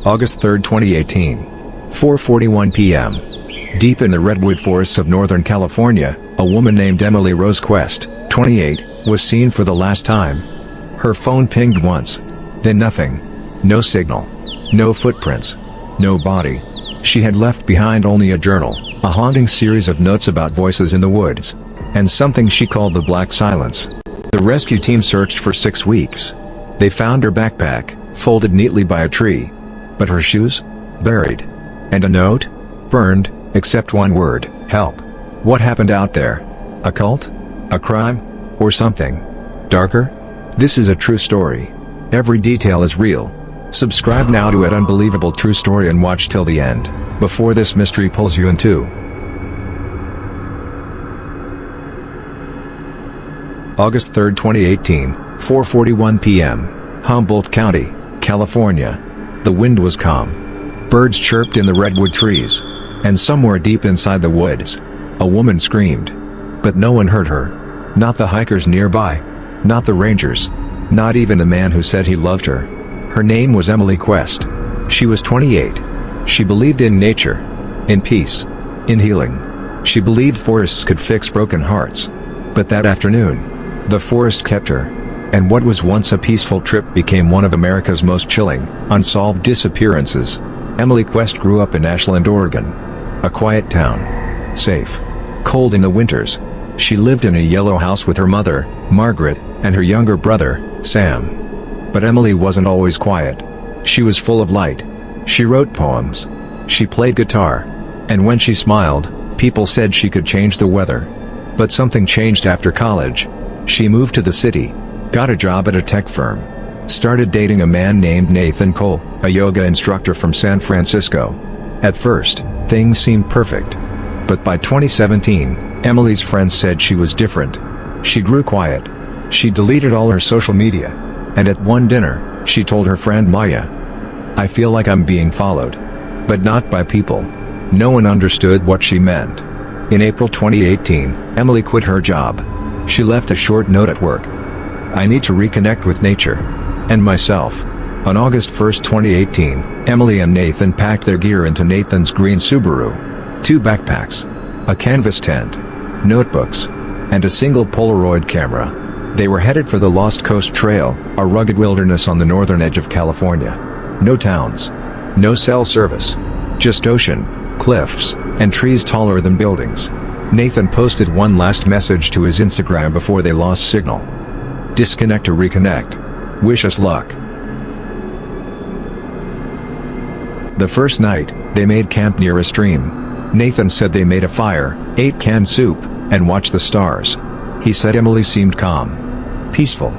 August 3, 2018. 4:41 p.m. Deep in the redwood forests of Northern California, a woman named Emily Rose Quest, 28, was seen for the last time. Her phone pinged once. Then nothing. No signal. No footprints. No body. She had left behind only a journal, a haunting series of notes about voices in the woods, and something she called the black silence. The rescue team searched for 6 weeks. They found her backpack, folded neatly by a tree. But her shoes? Buried. And a note? Burned, except one word: help. What happened out there? A cult? A crime? Or something darker? This is a true story. Every detail is real. Subscribe now to Unbelievable True Story and watch till the end, before this mystery pulls you in two. August 3, 2018, 4:41 p.m. Humboldt County, California. The wind was calm. Birds chirped in the redwood trees. And somewhere deep inside the woods, a woman screamed. But no one heard her. Not the hikers nearby. Not the rangers. Not even the man who said he loved her. Her name was Emily Quest. She was 28. She believed in nature. In peace. In healing. She believed forests could fix broken hearts. But that afternoon, the forest kept her. And what was once a peaceful trip became one of America's most chilling, unsolved disappearances. Emily Quest grew up in Ashland, Oregon. A quiet town. Safe. Cold in the winters. She lived in a yellow house with her mother, Margaret, and her younger brother, Sam. But Emily wasn't always quiet. She was full of light. She wrote poems. She played guitar. And when she smiled, people said she could change the weather. But something changed after college. She moved to the city. Got a job at a tech firm. Started dating a man named Nathan Cole, a yoga instructor from San Francisco. At first, things seemed perfect. But by 2017, Emily's friends said she was different. She grew quiet. She deleted all her social media. And at one dinner, she told her friend Maya, "I feel like I'm being followed." But not by people. No one understood what she meant. In April 2018, Emily quit her job. She left a short note at work. "I need to reconnect with nature. And myself." On August 1, 2018, Emily and Nathan packed their gear into Nathan's green Subaru. 2 backpacks, a canvas tent, notebooks, and a single Polaroid camera. They were headed for the Lost Coast Trail, a rugged wilderness on the northern edge of California. No towns. No cell service. Just ocean, cliffs, and trees taller than buildings. Nathan posted one last message to his Instagram before they lost signal. "Disconnect to reconnect. Wish us luck." The first night, they made camp near a stream. Nathan said they made a fire, ate canned soup, and watched the stars. He said Emily seemed calm. Peaceful.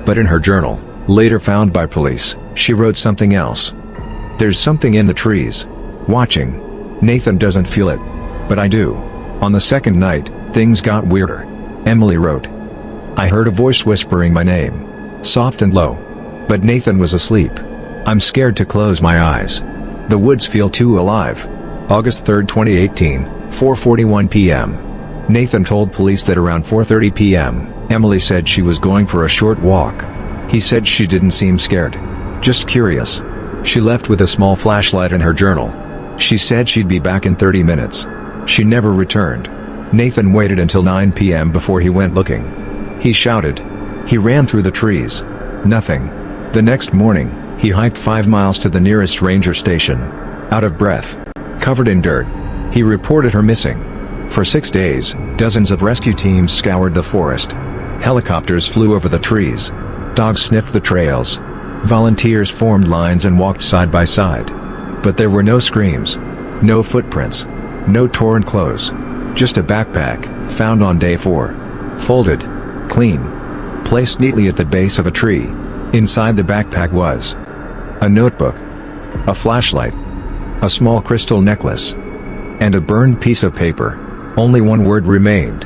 But in her journal, later found by police, she wrote something else. "There's something in the trees. Watching. Nathan doesn't feel it. But I do." On the second night, things got weirder. Emily wrote, "I heard a voice whispering my name. Soft and low. But Nathan was asleep. I'm scared to close my eyes. The woods feel too alive." August 3, 2018, 4:41 p.m. Nathan told police that around 4:30 p.m., Emily said she was going for a short walk. He said she didn't seem scared. Just curious. She left with a small flashlight in her journal. She said she'd be back in 30 minutes. She never returned. Nathan waited until 9 p.m. before he went looking. He shouted. He ran through the trees. Nothing. The next morning, he hiked 5 miles to the nearest ranger station. Out of breath. Covered in dirt. He reported her missing. For 6 days, dozens of rescue teams scoured the forest. Helicopters flew over the trees. Dogs sniffed the trails. Volunteers formed lines and walked side by side. But there were no screams. No footprints. No torn clothes. Just a backpack, found on day 4. Folded. Clean. Placed neatly at the base of a tree. Inside the backpack was a notebook. A flashlight. A small crystal necklace. And a burned piece of paper. Only one word remained.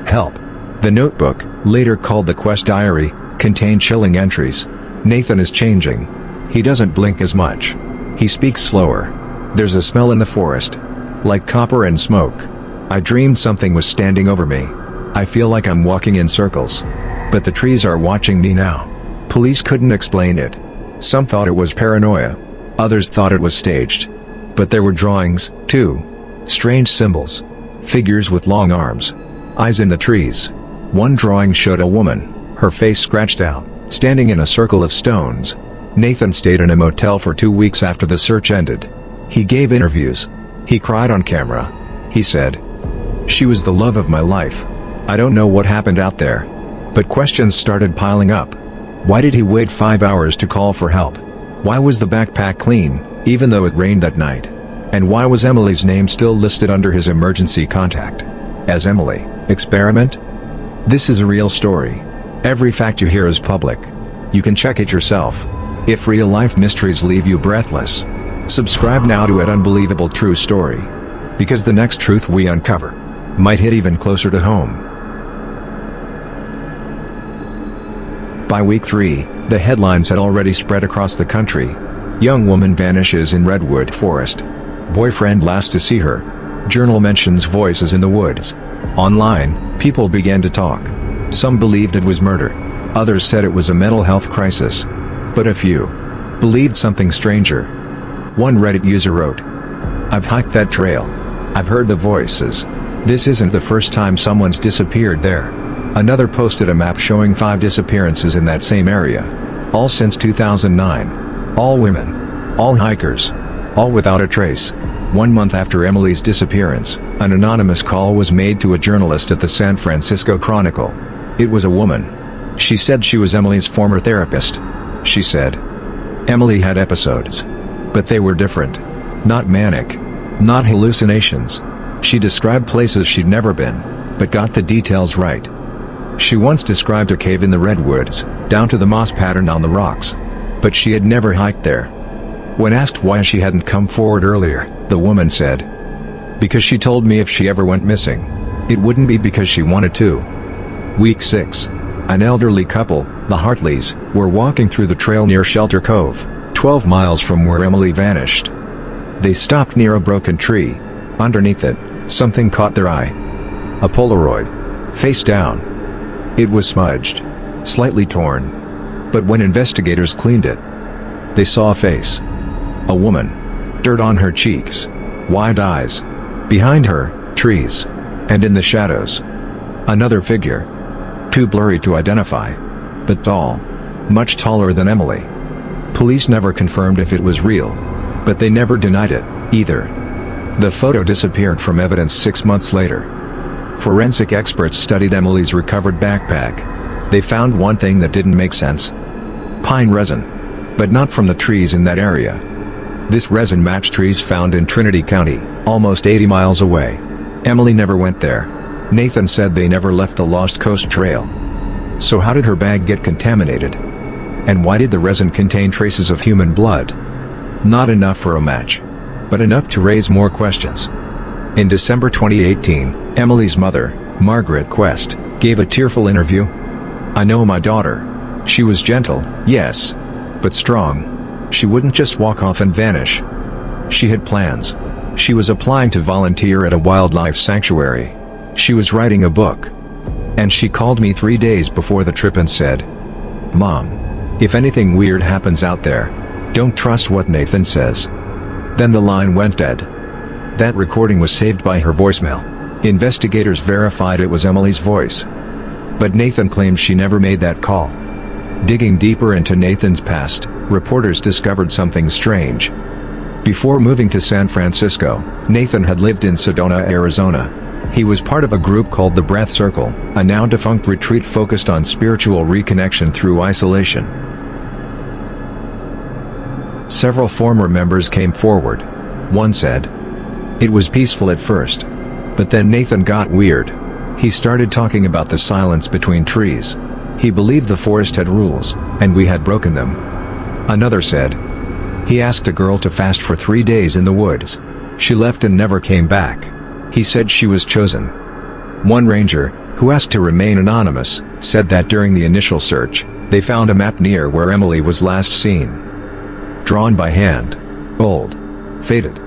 Help. The notebook, later called the Quest Diary, contained chilling entries. Nathan is changing. He doesn't blink as much. He speaks slower. There's a smell in the forest. Like copper and smoke. I dreamed something was standing over me. I feel like I'm walking in circles. But the trees are watching me now. Police couldn't explain it. Some thought it was paranoia. Others thought it was staged. But there were drawings, too. Strange symbols. Figures with long arms. Eyes in the trees. One drawing showed a woman, her face scratched out, standing in a circle of stones. Nathan stayed in a motel for 2 weeks after the search ended. He gave interviews. He cried on camera. He said, "She was the love of my life. I don't know what happened out there." But questions started piling up. Why did he wait 5 hours to call for help? Why was the backpack clean, even though it rained that night? And why was Emily's name still listed under his emergency contact? As Emily, experiment? This is a real story. Every fact you hear is public. You can check it yourself. If real-life mysteries leave you breathless, subscribe now to Unbelievable True Story. Because the next truth we uncover might hit even closer to home. By week 3, the headlines had already spread across the country. Young woman vanishes in Redwood Forest. Boyfriend last to see her. Journal mentions voices in the woods. Online, people began to talk. Some believed it was murder. Others said it was a mental health crisis. But a few believed something stranger. One Reddit user wrote, "I've hiked that trail. I've heard the voices. This isn't the first time someone's disappeared there." Another posted a map showing 5 disappearances in that same area. All since 2009. All women. All hikers. All without a trace. 1 month after Emily's disappearance, an anonymous call was made to a journalist at the San Francisco Chronicle. It was a woman. She said she was Emily's former therapist. She said, Emily had episodes. But they were different. Not manic. Not hallucinations. She described places she'd never been, but got the details right. She once described a cave in the redwoods, down to the moss pattern on the rocks. But she had never hiked there. When asked why she hadn't come forward earlier, the woman said, "Because she told me if she ever went missing, it wouldn't be because she wanted to." Week 6. An elderly couple, the Hartleys, were walking through the trail near Shelter Cove, 12 miles from where Emily vanished. They stopped near a broken tree. Underneath it, something caught their eye. A Polaroid. Face down. It was smudged. Slightly torn. But when investigators cleaned it, they saw a face. A woman. Dirt on her cheeks. Wide eyes. Behind her, trees. And in the shadows, another figure. Too blurry to identify. But tall. Much taller than Emily. Police never confirmed if it was real. But they never denied it, either. The photo disappeared from evidence 6 months later. Forensic experts studied Emily's recovered backpack. They found one thing that didn't make sense. Pine resin. But not from the trees in that area. This resin matched trees found in Trinity County, almost 80 miles away. Emily never went there. Nathan said they never left the Lost Coast Trail. So how did her bag get contaminated? And why did the resin contain traces of human blood? Not enough for a match. But enough to raise more questions. In December 2018, Emily's mother, Margaret Quest, gave a tearful interview. "I know my daughter. She was gentle, yes. But strong. She wouldn't just walk off and vanish. She had plans. She was applying to volunteer at a wildlife sanctuary. She was writing a book. And she called me 3 days before the trip and said, 'Mom, if anything weird happens out there, don't trust what Nathan says.' Then the line went dead." That recording was saved by her voicemail. Investigators verified it was Emily's voice. But Nathan claimed she never made that call. Digging deeper into Nathan's past, reporters discovered something strange. Before moving to San Francisco, Nathan had lived in Sedona, Arizona. He was part of a group called the Breath Circle, a now defunct retreat focused on spiritual reconnection through isolation. Several former members came forward. One said, "It was peaceful at first. But then Nathan got weird. He started talking about the silence between trees. He believed the forest had rules, and we had broken them." Another said, "He asked a girl to fast for 3 days in the woods. She left and never came back. He said she was chosen." One ranger, who asked to remain anonymous, said that during the initial search, they found a map near where Emily was last seen. Drawn by hand. Old. Faded.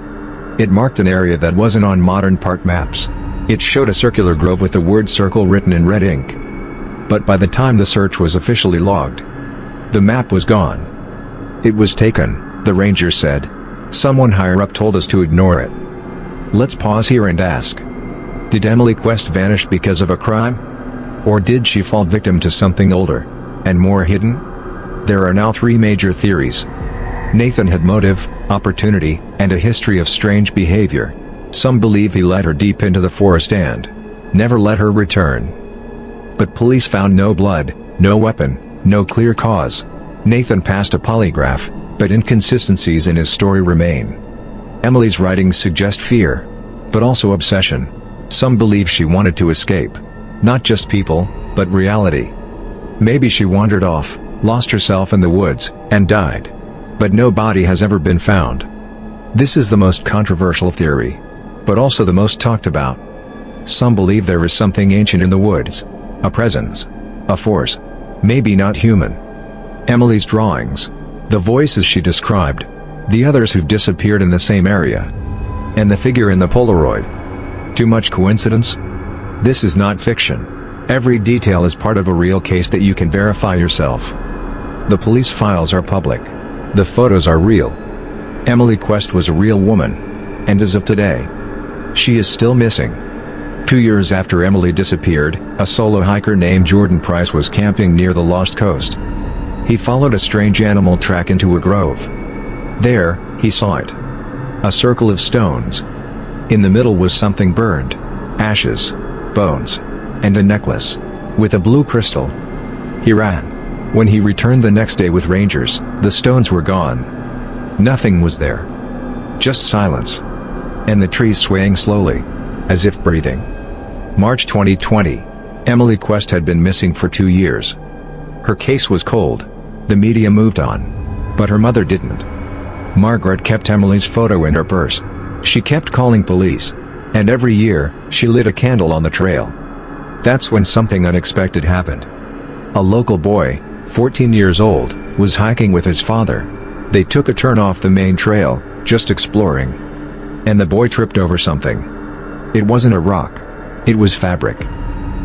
It marked an area that wasn't on modern park maps. It showed a circular grove with the word circle written in red ink. But by the time the search was officially logged, the map was gone. It was taken. the ranger said. "Someone higher up told us to ignore it." Let's pause here and ask. Did Emily Quest vanish because of a crime? Or did she fall victim to something older and more hidden? There are now 3 major theories. Nathan had motive, opportunity, and a history of strange behavior. Some believe he led her deep into the forest and never let her return. But police found no blood, no weapon, no clear cause. Nathan passed a polygraph, but inconsistencies in his story remain. Emily's writings suggest fear, but also obsession. Some believe she wanted to escape. Not just people, but reality. Maybe she wandered off, lost herself in the woods, and died. But no body has ever been found. This is the most controversial theory, but also the most talked about. Some believe there is something ancient in the woods. A presence. A force. Maybe not human. Emily's drawings. The voices she described. The others who've disappeared in the same area. And the figure in the Polaroid. Too much coincidence? This is not fiction. Every detail is part of a real case that you can verify yourself. The police files are public. The photos are real. Emily Quest was a real woman. And as of today, she is still missing. 2 years after Emily disappeared, a solo hiker named Jordan Price was camping near the Lost Coast. He followed a strange animal track into a grove. There, he saw it. A circle of stones. In the middle was something burned. Ashes, bones, and a necklace with a blue crystal. He ran. When he returned the next day with rangers, the stones were gone. Nothing was there. Just silence. And the trees swaying slowly, as if breathing. March 2020. Emily Quest had been missing for 2 years. Her case was cold. The media moved on. But her mother didn't. Margaret kept Emily's photo in her purse. She kept calling police. And every year, she lit a candle on the trail. That's when something unexpected happened. A local boy, 14 years old, was hiking with his father. They took a turn off the main trail, just exploring. And the boy tripped over something. It wasn't a rock. It was fabric.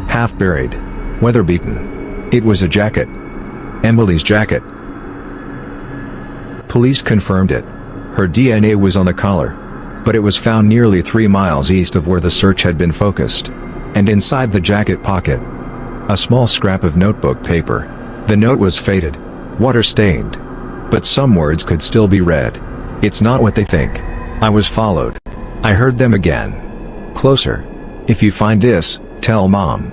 Half buried. Weather-beaten. It was a jacket. Emily's jacket. Police confirmed it. Her DNA was on the collar. But it was found nearly 3 miles east of where the search had been focused. And inside the jacket pocket, a small scrap of notebook paper. The note was faded, water-stained. But some words could still be read. "It's not what they think. I was followed. I heard them again. Closer. If you find this, tell Mom."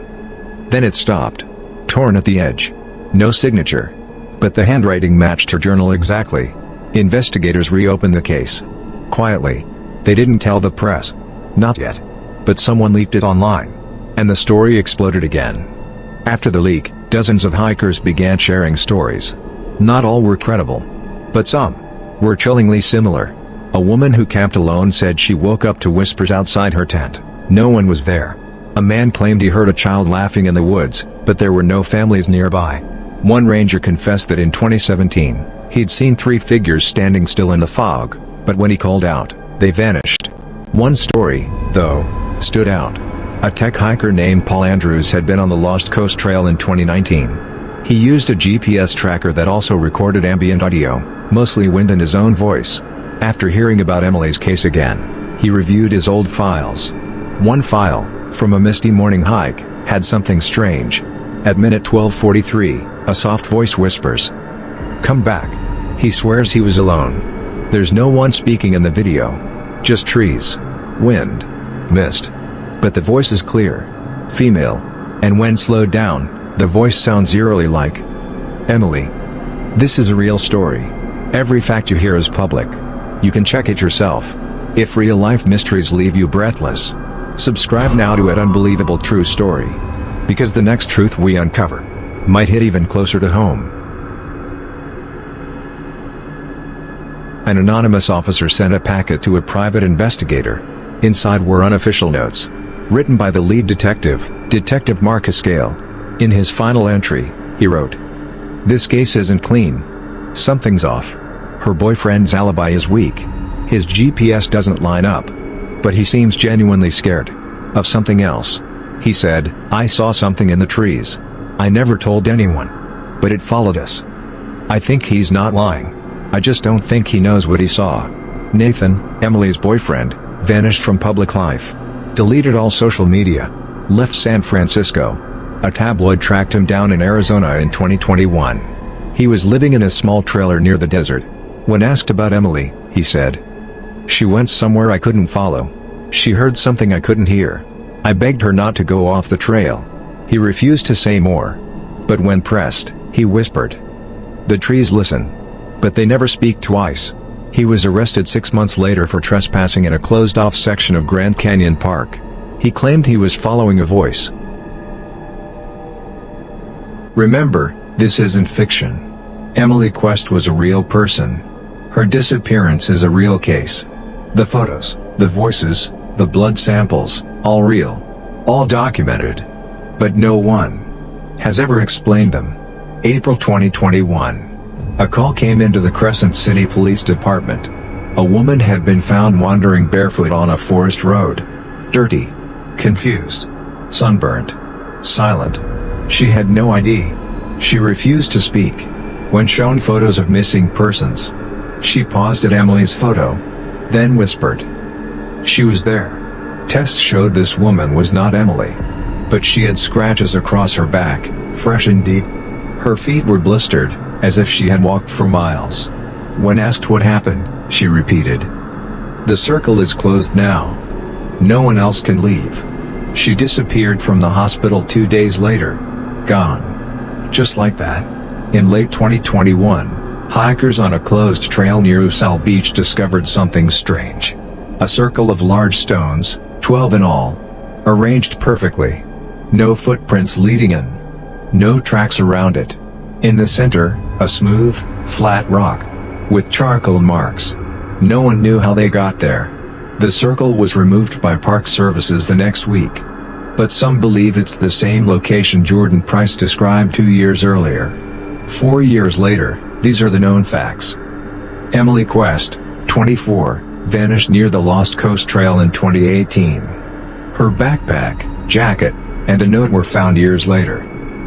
Then it stopped. Torn at the edge. No signature. But the handwriting matched her journal exactly. Investigators reopened the case. Quietly. They didn't tell the press. Not yet. But someone leaked it online. And the story exploded again. After the leak, dozens of hikers began sharing stories. Not all were credible. But some were chillingly similar. A woman who camped alone said she woke up to whispers outside her tent. No one was there. A man claimed he heard a child laughing in the woods, but there were no families nearby. One ranger confessed that in 2017, he'd seen 3 figures standing still in the fog, but when he called out, they vanished. One story, though, stood out. A tech hiker named Paul Andrews had been on the Lost Coast Trail in 2019. He used a GPS tracker that also recorded ambient audio, mostly wind and his own voice. After hearing about Emily's case again, he reviewed his old files. One file, from a misty morning hike, had something strange. At minute 12:43, a soft voice whispers, "Come back." He swears he was alone. There's no one speaking in the video. Just trees, wind, mist. But the voice is clear. Female. And when slowed down, the voice sounds eerily like Emily. This is a real story. Every fact you hear is public. You can check it yourself. If real-life mysteries leave you breathless, subscribe now to Unbelievable True Story. Because the next truth we uncover might hit even closer to home. An anonymous officer sent a packet to a private investigator. Inside were unofficial notes. Written by the lead detective, Detective Mark Haskell. In his final entry, he wrote, "This case isn't clean. Something's off. Her boyfriend's alibi is weak. His GPS doesn't line up. But he seems genuinely scared. Of something else. He said, I saw something in the trees. I never told anyone. But it followed us. I think he's not lying. I just don't think he knows what he saw. Nathan, Emily's boyfriend, vanished from public life. Deleted all social media. Left San Francisco. A tabloid tracked him down in Arizona in 2021. He was living in a small trailer near the desert. When asked about Emily, he said, "She went somewhere I couldn't follow. She heard something I couldn't hear. I begged her not to go off the trail." He refused to say more. But when pressed, he whispered, "The trees listen. But they never speak twice." He was arrested 6 months later for trespassing in a closed-off section of Grand Canyon Park. He claimed he was following a voice. Remember, this isn't fiction. Emily Quest was a real person. Her disappearance is a real case. The photos, the voices, the blood samples, all real. All documented. But no one has ever explained them. April 2021. A call came into the Crescent City Police Department. A woman had been found wandering barefoot on a forest road. Dirty. Confused. Sunburnt. Silent. She had no ID. She refused to speak. When shown photos of missing persons, she paused at Emily's photo, then whispered. She was there. Tests showed this woman was not Emily. But she had scratches across her back, fresh and deep. Her feet were blistered, as if she had walked for miles. When asked what happened, she repeated, "The circle is closed now. No one else can leave." She disappeared from the hospital 2 days later. Gone. Just like that. In late 2021, hikers on a closed trail near Usal Beach discovered something strange. A circle of large stones, 12 in all. Arranged perfectly. No footprints leading in. No tracks around it. In the center, a smooth, flat rock. With charcoal marks. No one knew how they got there. The circle was removed by Park Services the next week. But some believe it's the same location Jordan Price described 2 years earlier. 4 years later, these are the known facts. Emily Quest, 24, vanished near the Lost Coast Trail in 2018. Her backpack, jacket, and a note were found years later.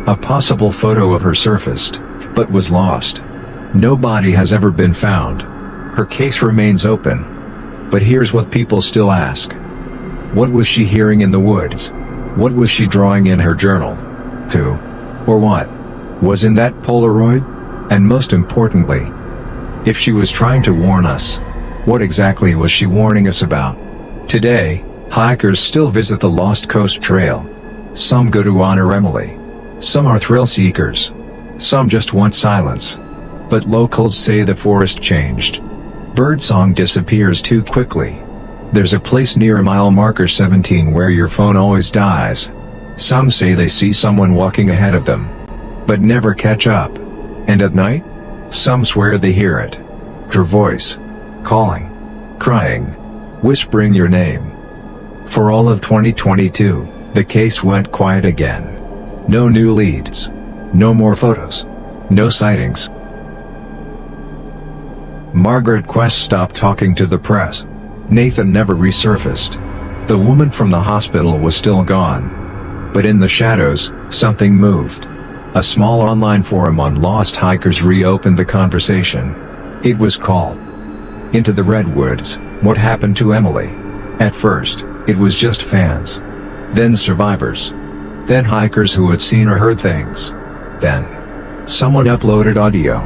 A possible photo of her surfaced, but was lost. No body has ever been found. Her case remains open. But here's what people still ask. What was she hearing in the woods? What was she drawing in her journal? Who, or what, was in that Polaroid? And most importantly, if she was trying to warn us, what exactly was she warning us about? Today, hikers still visit the Lost Coast Trail. Some go to honor Emily. Some are thrill seekers. Some just want silence. But locals say the forest changed. Birdsong disappears too quickly. There's a place near mile marker 17 where your phone always dies. Some say they see someone walking ahead of them, but never catch up. And at night? Some swear they hear it. Her voice. Calling. Crying. Whispering your name. For all of 2022, the case went quiet again. No new leads. No more photos. No sightings. Margaret Quest stopped talking to the press. Nathan never resurfaced. The woman from the hospital was still gone. But in the shadows, something moved. A small online forum on lost hikers reopened the conversation. It was called Into the Redwoods, What Happened to Emily? At first, it was just fans. Then survivors. Then hikers who had seen or heard things. Then someone uploaded audio.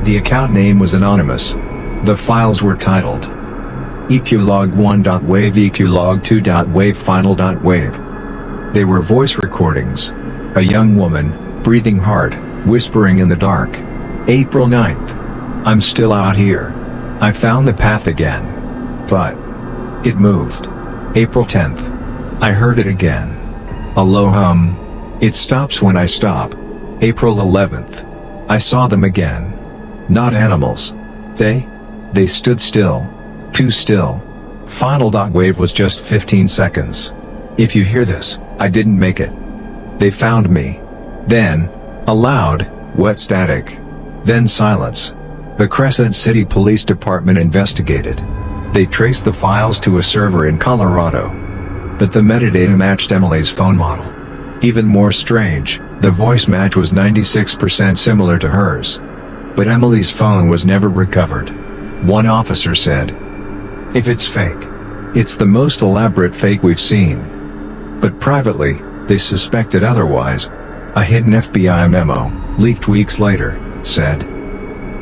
The account name was anonymous. The files were titled EQlog1.wave, EQlog2.wave, final.wave. They were voice recordings. A young woman, breathing hard, whispering in the dark. April 9th. I'm still out here. I found the path again. But it moved. April 10th. I heard it again. A low hum. It stops when I stop. April 11th. I saw them again. Not animals. They stood still. Too still. Final.wave was just 15 seconds. If you hear this, I didn't make it. They found me. Then, a loud, wet static. Then silence. The Crescent City Police Department investigated. They traced the files to a server in Colorado. But the metadata matched Emily's phone model. Even more strange, the voice match was 96% similar to hers. But Emily's phone was never recovered. One officer said, "If it's fake, it's the most elaborate fake we've seen." But privately, they suspected otherwise. A hidden FBI memo, leaked weeks later, said,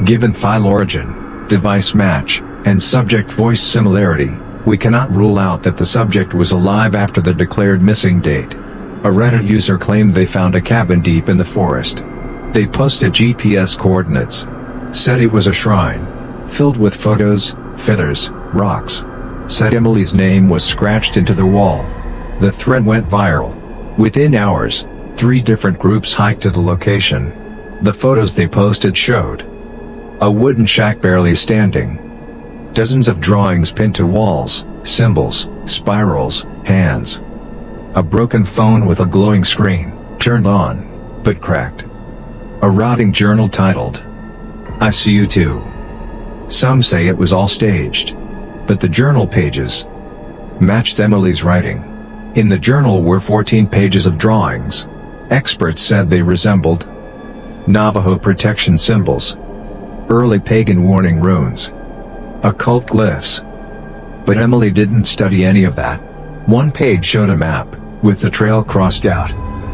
"Given file origin, device match, and subject voice similarity, we cannot rule out that the subject was alive after the declared missing date." A Reddit user claimed they found a cabin deep in the forest. They posted GPS coordinates. Said it was a shrine, filled with photos, feathers, rocks. Said Emily's name was scratched into the wall. The thread went viral. Within hours, 3 different groups hiked to the location. The photos they posted showed a wooden shack barely standing, dozens of drawings pinned to walls, symbols, spirals, hands, a broken phone with a glowing screen, turned on, but cracked, a rotting journal titled, "I See You Too." Some say it was all staged, but the journal pages matched Emily's writing. In the journal were 14 pages of drawings. Experts said they resembled Navajo protection symbols, early pagan warning runes, occult glyphs. But Emily didn't study any of that. One page showed a map, with the trail crossed out.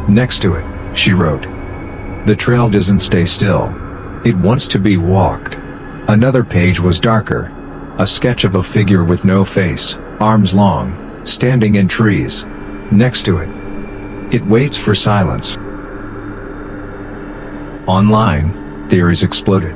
Next to it, she wrote, "The trail doesn't stay still. It wants to be walked." Another page was darker. A sketch of a figure with no face, arms long, standing in trees. Next to it, "It waits for silence." Online, theories exploded.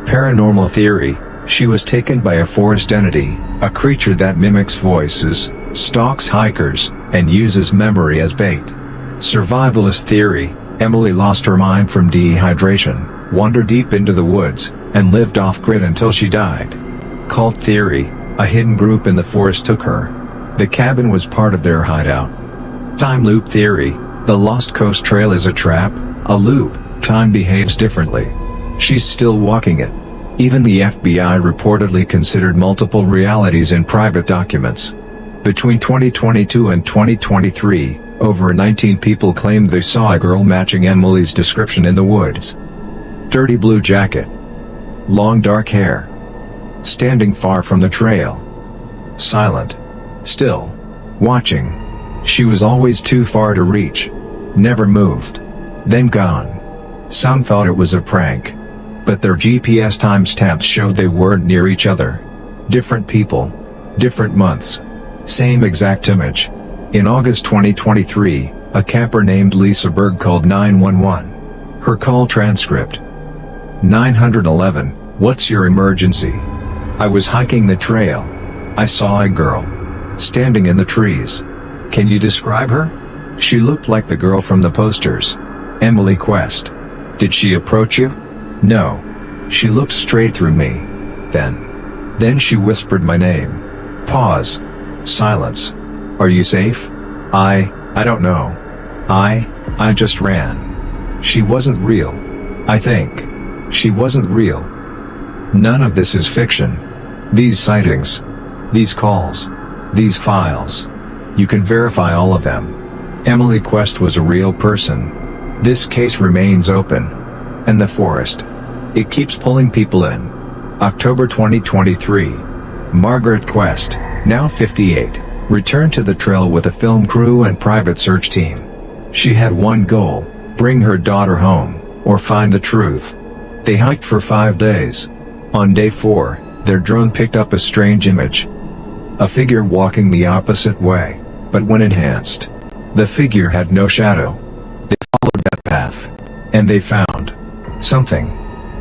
Paranormal theory: she was taken by a forest entity, a creature that mimics voices, stalks hikers, and uses memory as bait. Survivalist theory: Emily lost her mind from dehydration, wandered deep into the woods, and lived off-grid until she died. Cult theory: a hidden group in the forest took her. The cabin was part of their hideout. Time loop theory: the Lost Coast Trail is a trap, a loop. Time behaves differently. She's still walking it. Even the FBI reportedly considered multiple realities in private documents. Between 2022 and 2023, over 19 people claimed they saw a girl matching Emily's description in the woods. Dirty blue jacket, long dark hair, standing far from the trail, silent, still, watching. She was always too far to reach, never moved, then gone. Some thought it was a prank, but their GPS timestamps showed they weren't near each other. Different people, different months, same exact image. In August 2023, a camper named Lisa Berg called 911. Her call transcript: 911, "What's your emergency? I was hiking the trail. I saw a girl standing in the trees. Can you describe her? She looked like the girl from the posters." Emily Quest: "Did she approach you?" "No. She looked straight through me. Then she whispered my name." Pause. Silence. "Are you safe?" I don't know. I just ran. She wasn't real. I think. She wasn't real." None of this is fiction. These sightings, these calls, these files, you can verify all of them. Emily Quest was a real person. This case remains open. And the forest, it keeps pulling people in. October 2023. Margaret Quest, now 58, returned to the trail with a film crew and private search team. She had one goal: bring her daughter home, or find the truth. They hiked for 5 days. On day 4, their drone picked up a strange image. A figure walking the opposite way, but when enhanced, the figure had no shadow. They followed that path, and they found something.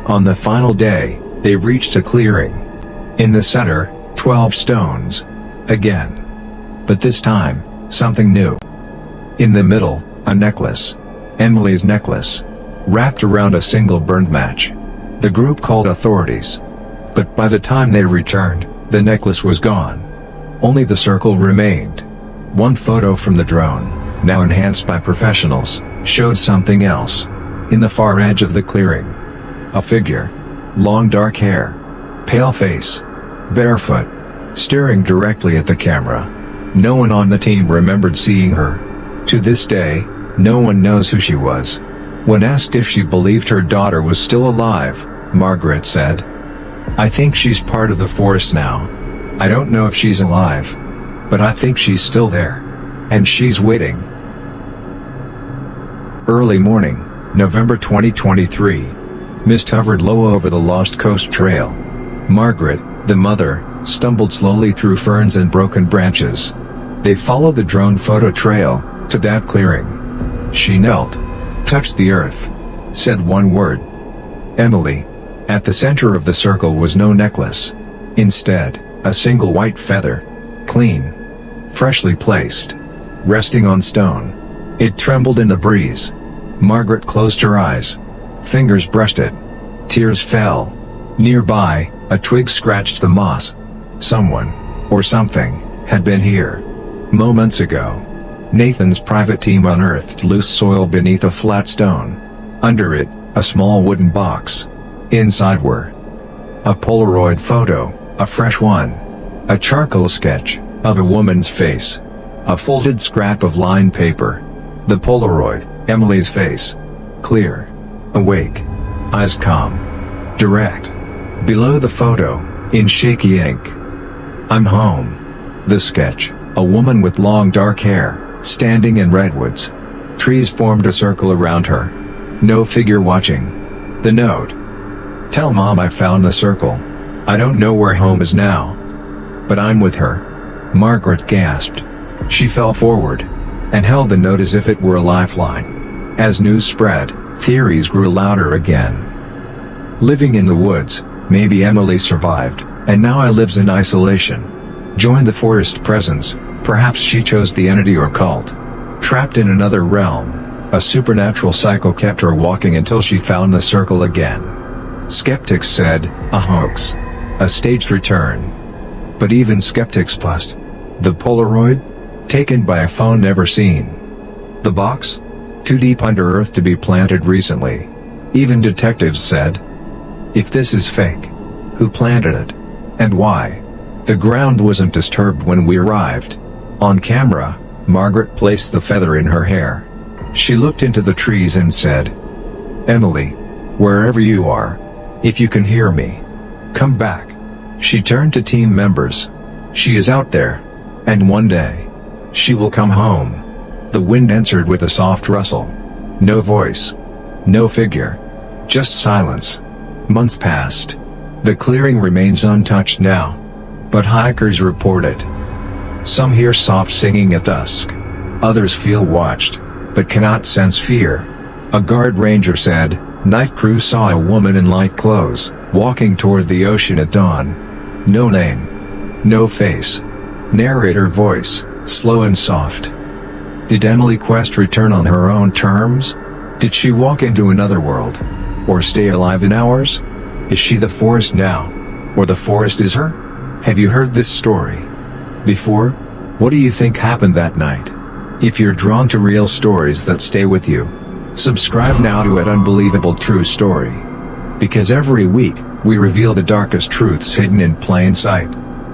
On the final day, they reached a clearing. In the center, 12 stones. Again. But this time, something new. In the middle, a necklace. Emily's necklace, wrapped around a single burned match. The group called authorities. But by the time they returned, the necklace was gone. Only the circle remained. One photo from the drone, now enhanced by professionals, showed something else. In the far edge of the clearing, a figure. Long dark hair, pale face, barefoot, staring directly at the camera. No one on the team remembered seeing her. To this day, no one knows who she was. When asked if she believed her daughter was still alive, Margaret said. "I think she's part of the forest now. I don't know if she's alive, but I think she's still there. And she's waiting." Early morning, November 2023. Mist hovered low over the Lost Coast Trail. Margaret, the mother, stumbled slowly through ferns and broken branches. They followed the drone photo trail to that clearing. She knelt, touched the earth, said one word. "Emily." At the center of the circle was no necklace. Instead, a single white feather. Clean. Freshly placed. Resting on stone. It trembled in the breeze. Margaret closed her eyes. Fingers brushed it. Tears fell. Nearby, a twig scratched the moss. Someone, or something, had been here. Moments ago. Nathan's private team unearthed loose soil beneath a flat stone. Under it, a small wooden box. Inside were a Polaroid photo, a fresh one. A charcoal sketch of a woman's face. A folded scrap of lined paper. The Polaroid, Emily's face. Clear. Awake. Eyes calm. Direct. Below the photo, in shaky ink. "I'm home." The sketch, a woman with long dark hair, standing in redwoods. Trees formed a circle around her. No figure watching. The note. "Tell Mom I found the circle. I don't know where home is now, but I'm with her." Margaret gasped. She fell forward and held the note as if it were a lifeline. As news spread, theories grew louder again. Living in the woods, maybe Emily survived, and now lives in isolation. Joined the forest presence, perhaps she chose the entity or cult. Trapped in another realm, a supernatural cycle kept her walking until she found the circle again. Skeptics said, a hoax. A staged return. But even skeptics fussed. The Polaroid? Taken by a phone never seen. The box? Too deep under earth to be planted recently. Even detectives said, if this is fake, who planted it? And why? The ground wasn't disturbed when we arrived. On camera, Margaret placed the feather in her hair. She looked into the trees and said, "Emily, wherever you are, if you can hear me, come back." She turned to team members. She is out there. And one day, she will come home. The wind answered with a soft rustle. No voice. No figure. Just silence. Months passed. The clearing remains untouched now. But hikers report it. Some hear soft singing at dusk. Others feel watched, but cannot sense fear. A guard ranger said, night crew saw a woman in light clothes, walking toward the ocean at dawn. No name. No face. Narrator voice, slow and soft. Did Emily Quest return on her own terms? Did she walk into another world? Or stay alive in ours? Is she the forest now? Or the forest is her? Have you heard this story before? What do you think happened that night? If you're drawn to real stories that stay with you, subscribe now to An Unbelievable True Story. Because every week, we reveal the darkest truths hidden in plain sight.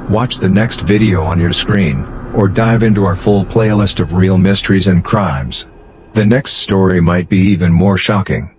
Watch the next video on your screen, or dive into our full playlist of real mysteries and crimes. The next story might be even more shocking.